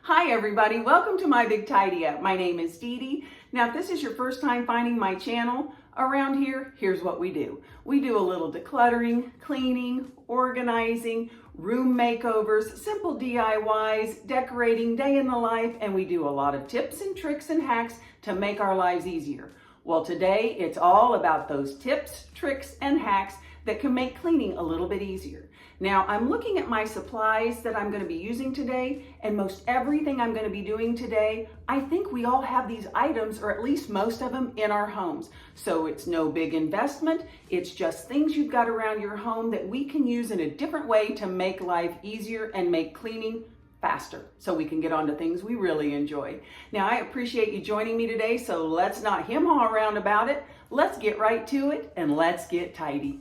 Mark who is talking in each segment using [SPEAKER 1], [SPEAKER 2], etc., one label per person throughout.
[SPEAKER 1] Hi everybody, welcome to my Big Tidy Up. My name is DeDe. Now if this is your first time finding my channel around here, here's what we do. We do a little decluttering, cleaning, organizing, room makeovers, simple DIYs, decorating, day in the life, and we do a lot of tips and tricks and hacks to make our lives easier. Well, today it's all about those tips, tricks, and hacks that can make cleaning a little bit easier. Now, I'm looking at my supplies that I'm going to be using today, and most everything I'm going to be doing today, I think we all have these items, or at least most of them, in our homes. So it's no big investment. It's just things you've got around your home that we can use in a different way to make life easier and make cleaning faster, so we can get on to things we really enjoy. Now, I appreciate you joining me today, so let's not hem-haw around about it. Let's get right to it, and let's get tidy.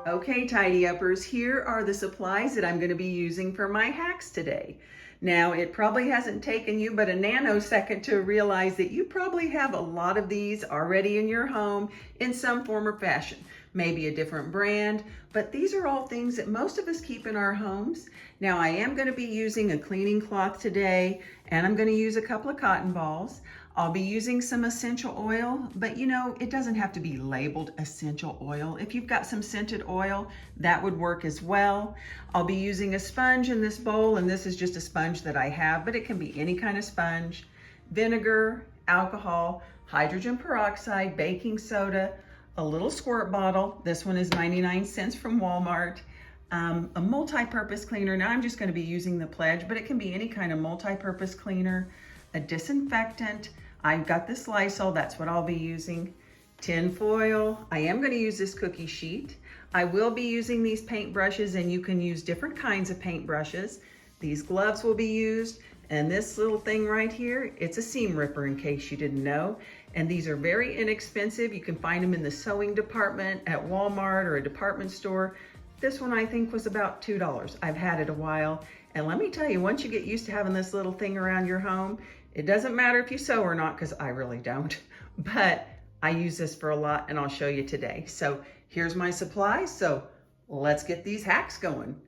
[SPEAKER 1] Okay, Tidy Uppers, here are the supplies that I'm going to be using for my hacks today. Now, it probably hasn't taken you but a nanosecond to realize that you probably have a lot of these already in your home in some form or fashion. Maybe a different brand, but these are all things that most of us keep in our homes. Now, I am going to be using a cleaning cloth today, and I'm going to use a couple of cotton balls. I'll be using some essential oil, but you know, it doesn't have to be labeled essential oil. If you've got some scented oil, that would work as well. I'll be using a sponge in this bowl, and this is just a sponge that I have, but it can be any kind of sponge. Vinegar, alcohol, hydrogen peroxide, baking soda, a little squirt bottle. This one is 99 cents from Walmart. A multi-purpose cleaner. Now I'm just going to be using the Pledge, but it can be any kind of multi-purpose cleaner. A disinfectant. I've got this Lysol, that's what I'll be using. Tin foil. I am going to use this cookie sheet. I will be using these paint brushes, and you can use different kinds of paint brushes. These gloves will be used, and this little thing right here, it's a seam ripper in case you didn't know. And these are very inexpensive. You can find them in the sewing department at Walmart or a department store. This one I think was about $2. I've had it a while. And let me tell you, once you get used to having this little thing around your home, it doesn't matter if you sew or not, because I really don't, but I use this for a lot, and I'll show you today. So here's my supplies. So let's get these hacks going.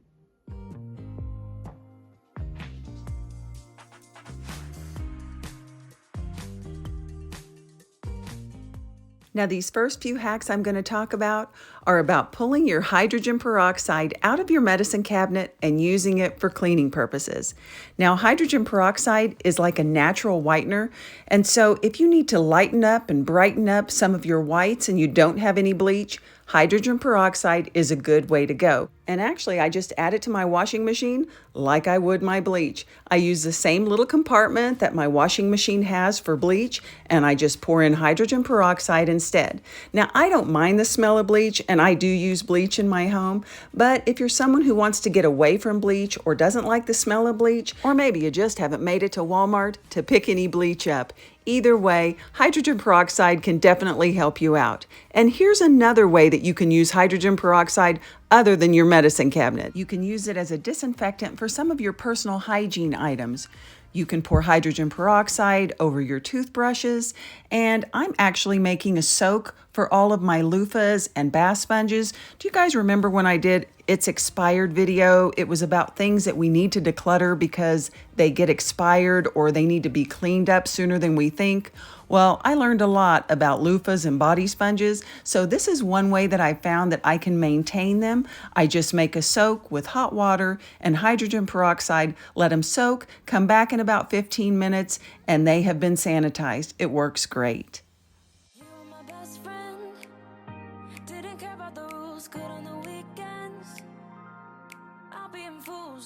[SPEAKER 1] Now, these first few hacks I'm going to talk about are about pulling your hydrogen peroxide out of your medicine cabinet and using it for cleaning purposes. Now, hydrogen peroxide is like a natural whitener, and so if you need to lighten up and brighten up some of your whites and you don't have any bleach, hydrogen peroxide is a good way to go. And actually, I just add it to my washing machine like I would my bleach. I use the same little compartment that my washing machine has for bleach, and I just pour in hydrogen peroxide instead. Now, I don't mind the smell of bleach, and I do use bleach in my home, but if you're someone who wants to get away from bleach or doesn't like the smell of bleach, or maybe you just haven't made it to Walmart to pick any bleach up, either way, hydrogen peroxide can definitely help you out. And here's another way that you can use hydrogen peroxide other than your medicine cabinet. You can use it as a disinfectant for some of your personal hygiene items. You can pour hydrogen peroxide over your toothbrushes, and I'm actually making a soak for all of my loofahs and bath sponges. Do you guys remember when I did It's Expired video? It was about things that we need to declutter because they get expired or they need to be cleaned up sooner than we think. Well, I learned a lot about loofahs and body sponges, so this is one way that I found that I can maintain them. I just make a soak with hot water and hydrogen peroxide, let them soak, come back in about 15 minutes, and they have been sanitized. It works great.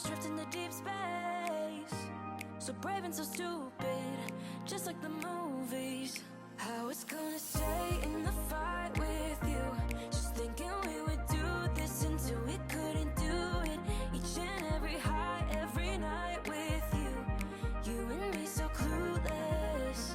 [SPEAKER 2] Drifting to deep space, so brave and so stupid, just like the movies. How it's gonna stay in the fight with you, just thinking we would do this until we couldn't do it. Each and every high, every night with you, you and me so clueless.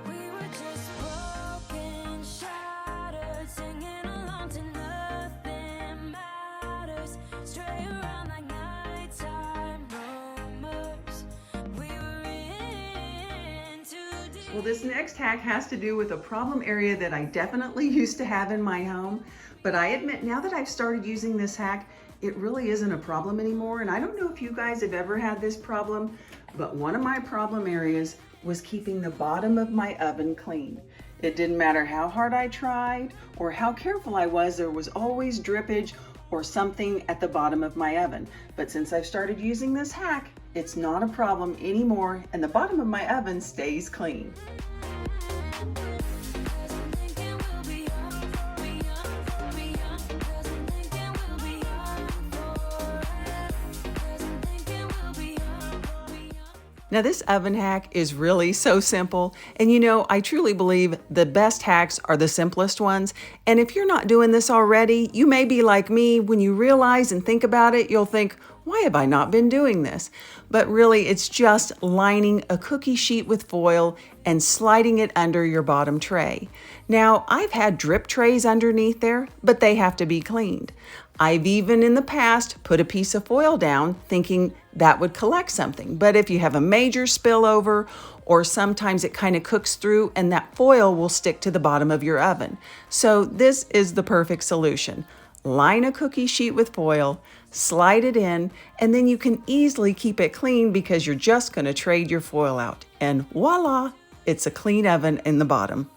[SPEAKER 2] We were just broken, shattered, singing along to nothing matters, stray around like nighttime rumors. We were in
[SPEAKER 1] Well, this next hack has to do with a problem area that I definitely used to have in my home, but I admit now that I've started using this hack, it really isn't a problem anymore. And I don't know if you guys have ever had this problem, but one of my problem areas was keeping the bottom of my oven clean. It didn't matter how hard I tried or how careful I was, there was always drippage or something at the bottom of my oven. But since I've started using this hack, it's not a problem anymore, and the bottom of my oven stays clean. Now this oven hack is really so simple, and you know, I truly believe the best hacks are the simplest ones, and if you're not doing this already, you may be like me. When you realize and think about it, you'll think, why have I not been doing this? But really, it's just lining a cookie sheet with foil and sliding it under your bottom tray. Now, I've had drip trays underneath there, but they have to be cleaned. I've even in the past put a piece of foil down thinking that would collect something. But if you have a major spillover, or sometimes it kind of cooks through and that foil will stick to the bottom of your oven. So this is the perfect solution. Line a cookie sheet with foil, slide it in, and then you can easily keep it clean because you're just going to trade your foil out. And voila, it's a clean oven in the bottom.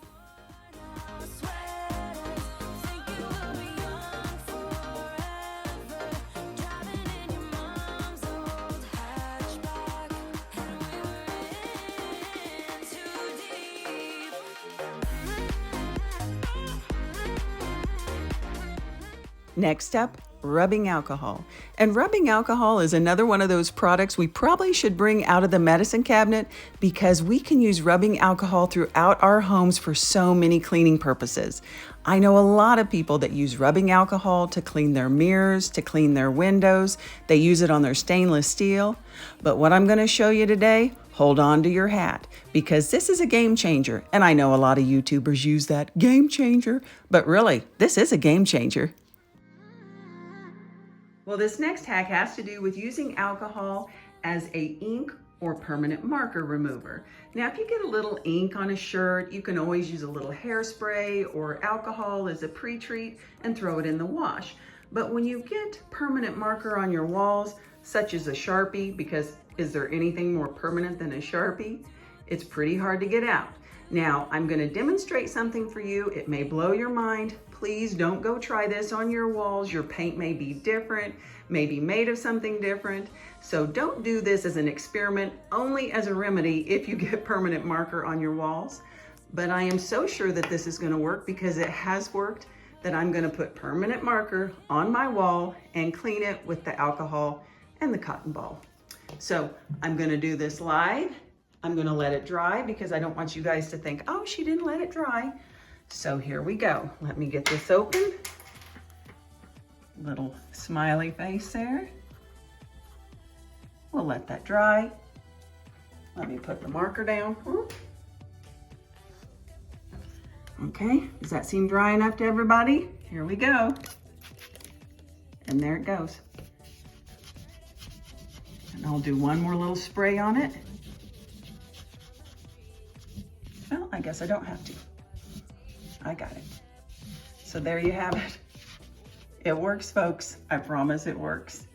[SPEAKER 1] Next up, rubbing alcohol. And rubbing alcohol is another one of those products we probably should bring out of the medicine cabinet because we can use rubbing alcohol throughout our homes for so many cleaning purposes. I know a lot of people that use rubbing alcohol to clean their mirrors, to clean their windows. They use it on their stainless steel. But what I'm going to show you today, hold on to your hat because this is a game changer. And I know a lot of YouTubers use that game changer, but really, this is a game changer. Well, this next hack has to do with using alcohol as a ink or permanent marker remover. Now, if you get a little ink on a shirt, you can always use a little hairspray or alcohol as a pre-treat and throw it in the wash. But when you get permanent marker on your walls, such as a Sharpie, because is there anything more permanent than a Sharpie? It's pretty hard to get out. Now, I'm going to demonstrate something for you. It may blow your mind. Please don't go try this on your walls. Your paint may be different, may be made of something different. So don't do this as an experiment, only as a remedy if you get permanent marker on your walls. But I am so sure that this is going to work because it has worked, that I'm going to put permanent marker on my wall and clean it with the alcohol and the cotton ball. So I'm going to do this live. I'm going to let it dry because I don't want you guys to think, oh, she didn't let it dry. So here we go. Let me get this open. Little smiley face there. We'll let that dry. Let me put the marker down. Okay, does that seem dry enough to everybody? Here we go. And there it goes. And I'll do one more little spray on it. Well, I guess I don't have to. I got it. So there you have it. It works, folks. I promise it works.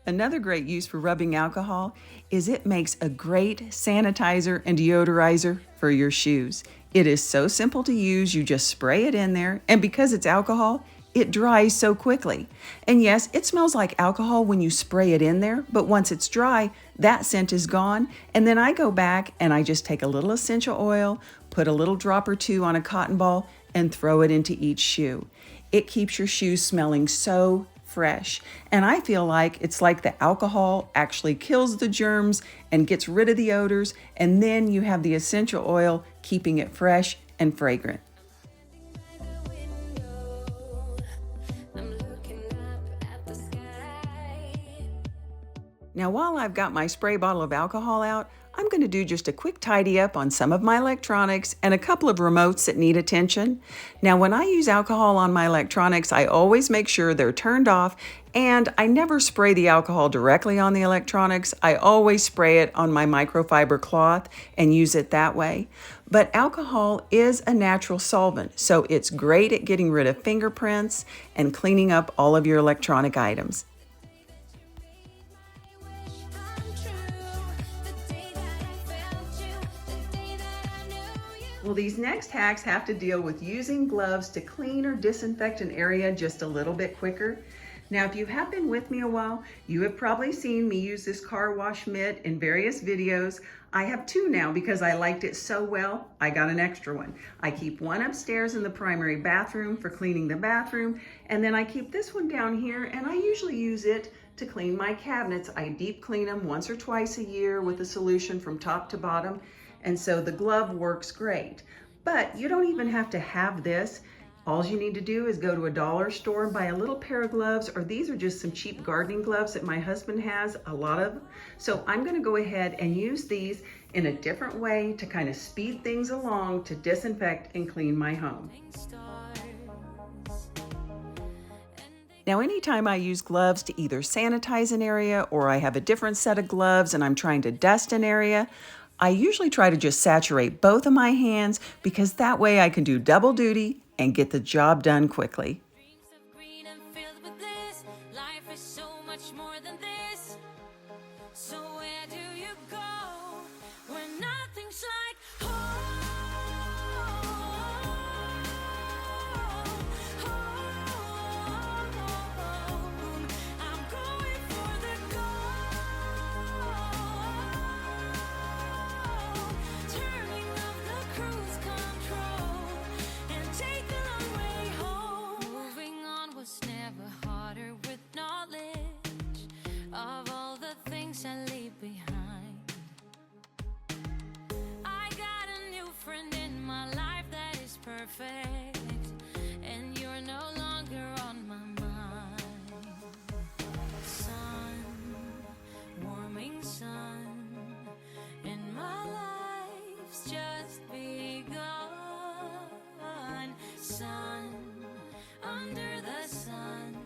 [SPEAKER 1] Another great use for rubbing alcohol is it makes a great sanitizer and deodorizer for your shoes. It is so simple to use. You just spray it in there, and because it's alcohol, it dries so quickly. And yes, it smells like alcohol when you spray it in there, but once it's dry, that scent is gone. And then I go back and I just take a little essential oil, put a little drop or two on a cotton ball, and throw it into each shoe. It keeps your shoes smelling so fresh. And I feel like it's like the alcohol actually kills the germs and gets rid of the odors, and then you have the essential oil keeping it fresh and fragrant. Now, while I've got my spray bottle of alcohol out, I'm going to do just a quick tidy up on some of my electronics and a couple of remotes that need attention. Now, when I use alcohol on my electronics, I always make sure they're turned off, and I never spray the alcohol directly on the electronics. I always spray it on my microfiber cloth and use it that way. But alcohol is a natural solvent, so it's great at getting rid of fingerprints and cleaning up all of your electronic items. Well, these next hacks have to deal with using gloves to clean or disinfect an area just a little bit quicker. Now, if you have been with me a while, you have probably seen me use this car wash mitt in various videos. I have two now because I liked it so well, I got an extra one. I keep one upstairs in the primary bathroom for cleaning the bathroom, and then I keep this one down here, and I usually use it to clean my cabinets. I deep clean them once or twice a year with a solution from top to bottom. And so the glove works great. But you don't even have to have this. All you need to do is go to a dollar store and buy a little pair of gloves, or these are just some cheap gardening gloves that my husband has a lot of. So I'm gonna go ahead and use these in a different way to kind of speed things along to disinfect and clean my home. Now, anytime I use gloves to either sanitize an area or I have a different set of gloves and I'm trying to dust an area, I usually try to just saturate both of my hands because that way I can do double duty and get the job done quickly.
[SPEAKER 2] Perfect, and you're no longer on my mind. Sun, warming sun, and my life's just begun. Sun, under the sun,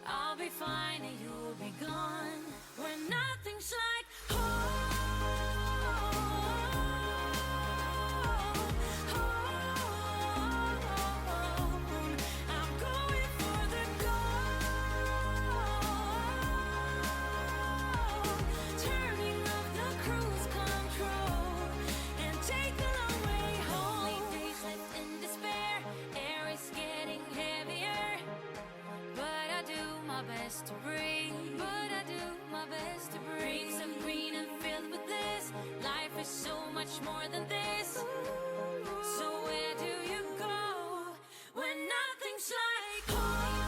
[SPEAKER 2] I'll be fine and you'll be gone. When nothing's like home. More than this. So where do you go when nothing's like home?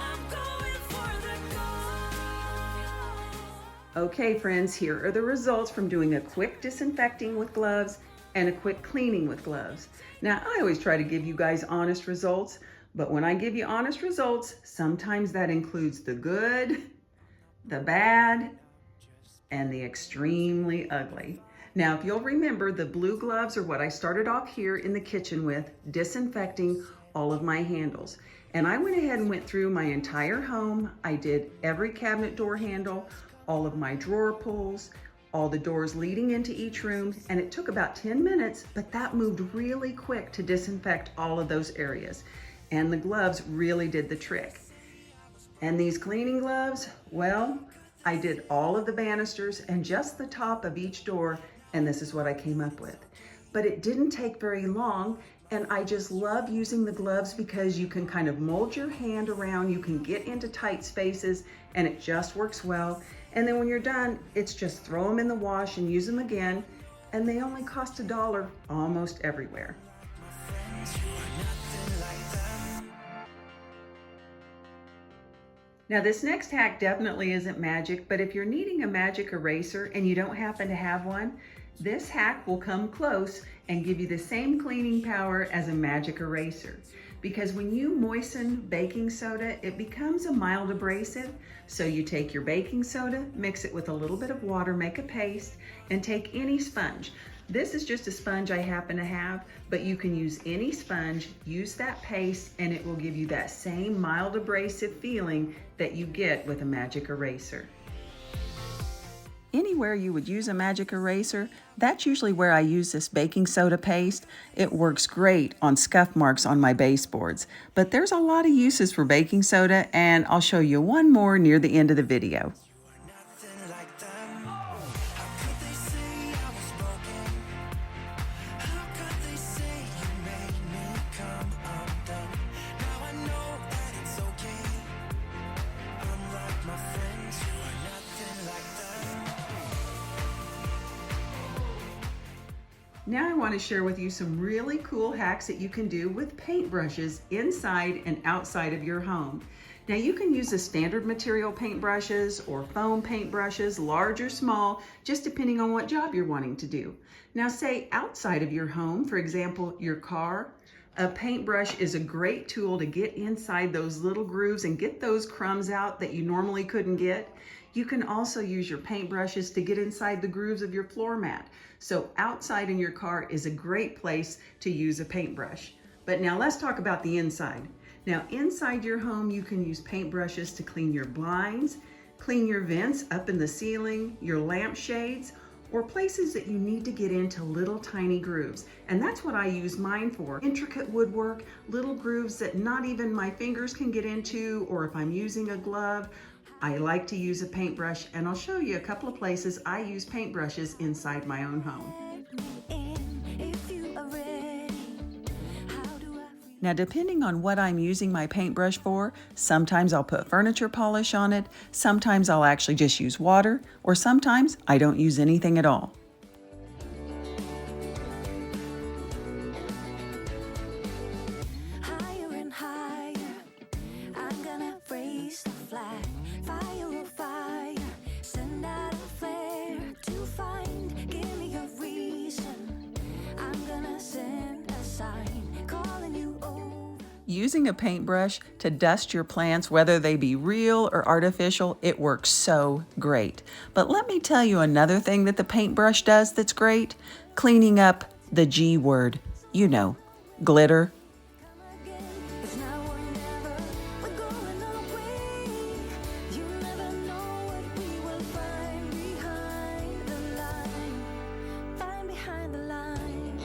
[SPEAKER 2] I'm going for the gold.
[SPEAKER 1] Okay, friends, here are the results from doing a quick disinfecting with gloves and a quick cleaning with gloves. Now, I always try to give you guys honest results, but when I give you honest results, sometimes that includes the good, the bad, and the extremely ugly. Now, if you'll remember, the blue gloves are what I started off here in the kitchen with, disinfecting all of my handles. And I went ahead and went through my entire home. I did every cabinet door handle, all of my drawer pulls, all the doors leading into each room, and it took about 10 minutes, but that moved really quick to disinfect all of those areas. And the gloves really did the trick. And these cleaning gloves, well, I did all of the banisters and just the top of each door, and this is what I came up with. But it didn't take very long, and I just love using the gloves because you can kind of mold your hand around, you can get into tight spaces, and it just works well. And then when you're done, it's just throw them in the wash and use them again, and they only cost $1 almost everywhere. Now, this next hack definitely isn't magic, but if you're needing a magic eraser and you don't happen to have one, this hack will come close and give you the same cleaning power as a magic eraser. because when you moisten baking soda, it becomes a mild abrasive. So you take your baking soda, mix it with a little bit of water, make a paste, and take any sponge. This is just a sponge I happen to have, but you can use any sponge, use that paste, and it will give you that same mild abrasive feeling that you get with a magic eraser. Anywhere you would use a magic eraser, that's usually where I use this baking soda paste. It works great on scuff marks on my baseboards, but there's a lot of uses for baking soda, and I'll show you one more near the end of the video. Now I want to share with you some really cool hacks that you can do with paintbrushes inside and outside of your home. Now you can use the standard material paintbrushes or foam paintbrushes, large or small, just depending on what job you're wanting to do. Now say outside of your home, for example, your car, a paintbrush is a great tool to get inside those little grooves and get those crumbs out that you normally couldn't get. You can also use your paintbrushes to get inside the grooves of your floor mat. So outside in your car is a great place to use a paintbrush. But now let's talk about the inside. Now inside your home, you can use paintbrushes to clean your blinds, clean your vents up in the ceiling, your lampshades, or places that you need to get into little tiny grooves. And that's what I use mine for. Intricate woodwork, little grooves that not even my fingers can get into, or if I'm using a glove, I like to use a paintbrush, and I'll show you a couple of places I use paintbrushes inside my own home. Now, depending on what I'm using my paintbrush for, sometimes I'll put furniture polish on it, sometimes I'll actually just use water, or sometimes I don't use anything at all.
[SPEAKER 2] Higher and higher, I'm gonna raise the flag. Fire on fire, send out a flare to find. Give me a reason. I'm gonna send a sign calling you over.
[SPEAKER 1] Using a paintbrush to dust your plants, whether they be real or artificial, it works so great. But let me tell you another thing that the paintbrush does that's great: cleaning up the G word. You know, glitter.
[SPEAKER 2] It's now or never, we're going away. You never know what we will find behind the line. Find behind the line.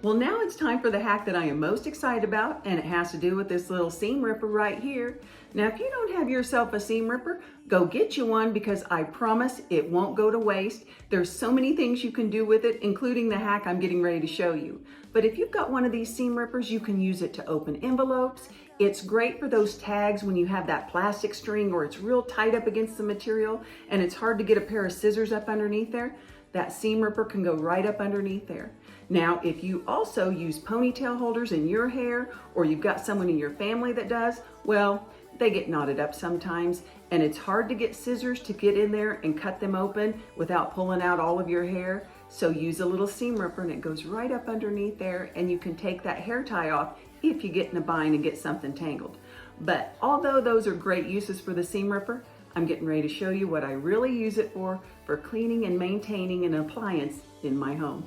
[SPEAKER 1] Well, now it's time for the hack that I am most excited about, and it has to do with this little seam ripper right here. Now, if you don't have yourself a seam ripper, go get you one, because I promise it won't go to waste. There's so many things you can do with it, including the hack I'm getting ready to show you. But if you've got one of these seam rippers, you can use it to open envelopes. It's great for those tags when you have that plastic string or it's real tight up against the material and it's hard to get a pair of scissors up underneath there. That seam ripper can go right up underneath there. Now, if you also use ponytail holders in your hair, or you've got someone in your family that does, well, they get knotted up sometimes, and it's hard to get scissors to get in there and cut them open without pulling out all of your hair. So use a little seam ripper and it goes right up underneath there, and you can take that hair tie off if you get in a bind and get something tangled. But although those are great uses for the seam ripper, I'm getting ready to show you what I really use it for cleaning and maintaining an appliance in my home.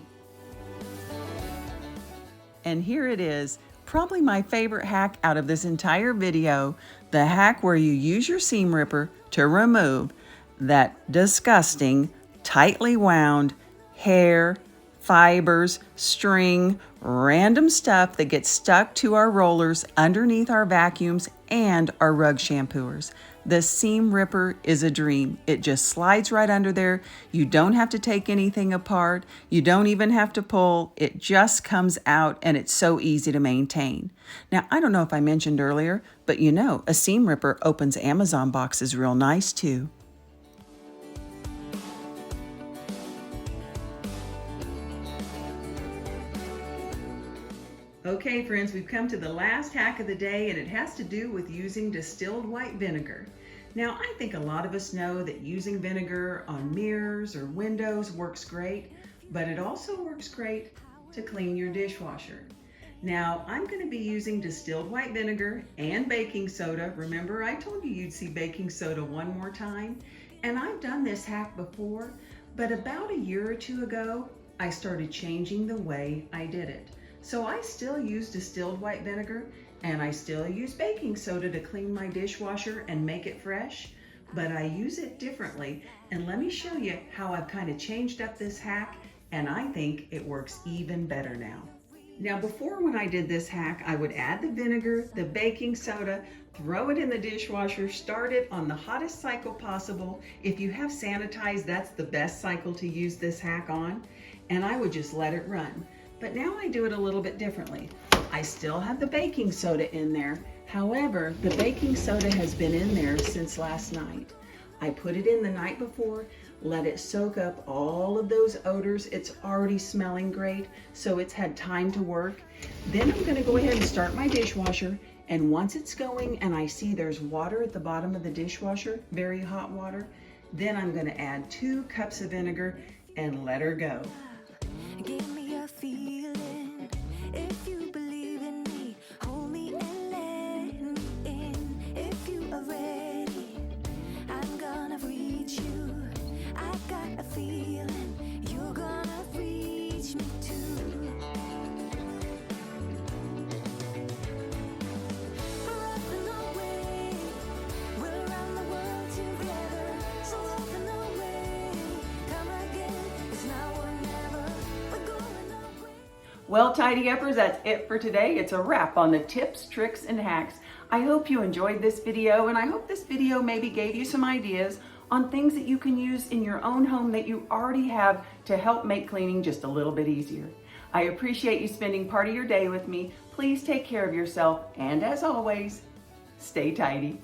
[SPEAKER 1] And here it is, probably my favorite hack out of this entire video, the hack where you use your seam ripper to remove that disgusting, tightly wound hair, fibers, string, random stuff that gets stuck to our rollers underneath our vacuums and our rug shampooers. The seam ripper is a dream. It just slides right under there. You don't have to take anything apart. You don't even have to pull. It just comes out, and it's so easy to maintain. Now, I don't know if I mentioned earlier, but you know, a seam ripper opens Amazon boxes real nice too. Okay, friends, we've come to the last hack of the day, and it has to do with using distilled white vinegar. Now, I think a lot of us know that using vinegar on mirrors or windows works great, but it also works great to clean your dishwasher. Now I'm going to be using distilled white vinegar and baking soda. Remember, I told you you'd see baking soda one more time. And I've done this hack before, but about a year or two ago, I started changing the way I did it. So I still use distilled white vinegar and I still use baking soda to clean my dishwasher and make it fresh, but I use it differently. And let me show you how I've kind of changed up this hack, and I think it works even better now. Now before, when I did this hack, I would add the vinegar, the baking soda, throw it in the dishwasher, start it on the hottest cycle possible. If you have sanitized, that's the best cycle to use this hack on, and I would just let it run. But now I do it a little bit differently. I still have the baking soda in there. However, the baking soda has been in there since last night. I put it in the night before, let it soak up all of those odors. It's already smelling great, so it's had time to work. Then I'm gonna go ahead and start my dishwasher, and once it's going and I see there's water at the bottom of the dishwasher, very hot water, then I'm gonna add 2 cups of vinegar and let her go.
[SPEAKER 2] Give me a feeling. If you believe in me, hold me and let me in. If you are ready, I'm gonna reach you. I got a feeling you're gonna reach me too. Rockin' away, we're around the world together. So rockin' away, come again, it's now or never. We're going away.
[SPEAKER 1] Well, Tidy Uppers, that's it for today. It's a wrap on the tips, tricks, and hacks. I hope you enjoyed this video, and I hope this video maybe gave you some ideas on things that you can use in your own home that you already have to help make cleaning just a little bit easier. I appreciate you spending part of your day with me. Please take care of yourself, and as always, stay tidy.